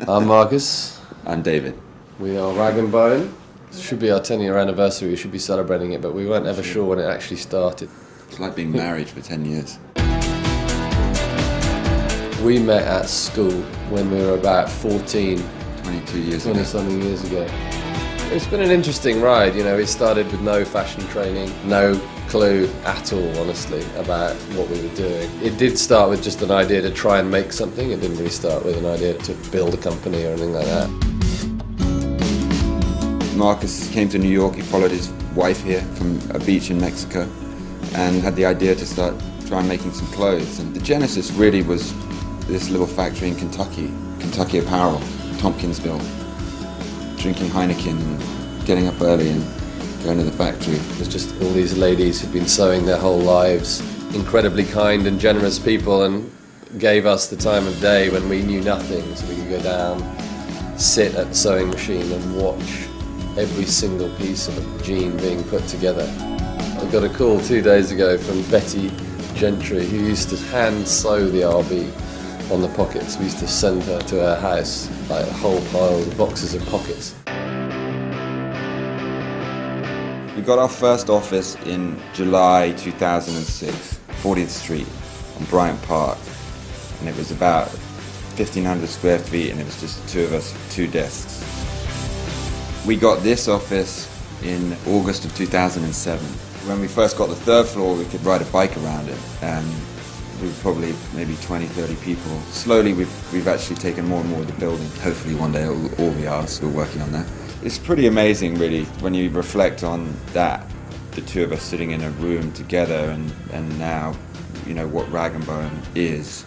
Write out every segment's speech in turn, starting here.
I'm Marcus. I'm David. We are Rag and Bone. It should be our 10-year anniversary. We should be celebrating it, but we weren't ever sure when it actually started. It's like being married for 10 years. We met at school when we were about 14. 22 years ago. 20-something years ago. It's been an interesting ride, you know. We started with no fashion training, no clue at all, honestly, about what we were doing. It did start with just an idea to try and make something. It didn't really start with an idea to build a company or anything like that. Marcus came to New York. He followed his wife here from a beach in Mexico and had the idea to try making some clothes. And the genesis really was this little factory in Kentucky Apparel, Tompkinsville, drinking Heineken and getting up early and going to the factory. It was just all these ladies who'd been sewing their whole lives, incredibly kind and generous people, and gave us the time of day when we knew nothing, so we could go down, sit at the sewing machine and watch every single piece of a jean being put together. I got a call 2 days ago from Betty Gentry, who used to hand sew the RB on the pockets. We used to send her to her house, like a whole pile of boxes of pockets. We got our first office in July 2006, 40th Street on Bryant Park, and it was about 1,500 square feet, and it was just the two of us, 2 desks. We got this office in August of 2007. When we first got the 3rd floor, we could ride a bike around it, and we were probably maybe 20, 30 people. Slowly we've actually taken more and more of the building. Hopefully one day all we are, so we're working on that. It's pretty amazing, really, when you reflect on that, the two of us sitting in a room together, and now, you know, what Rag and Bone is.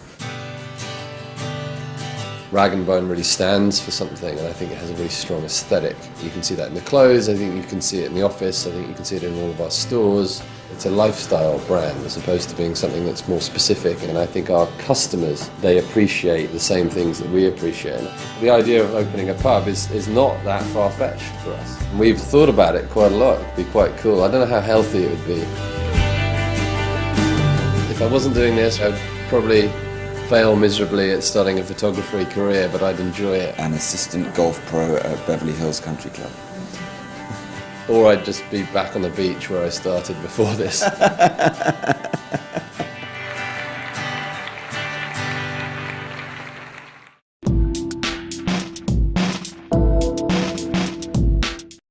Rag and Bone really stands for something, and I think it has a really strong aesthetic. You can see that in the clothes, I think you can see it in the office, I think you can see it in all of our stores. It's a lifestyle brand as opposed to being something that's more specific, and I think our customers, they appreciate the same things that we appreciate. The idea of opening a pub is not that far-fetched for us. We've thought about it quite a lot. It'd be quite cool. I don't know how healthy it would be. If I wasn't doing this, I'd probably fail miserably at starting a photography career, but I'd enjoy it. An assistant golf pro at Beverly Hills Country Club. Or I'd just be back on the beach where I started before this.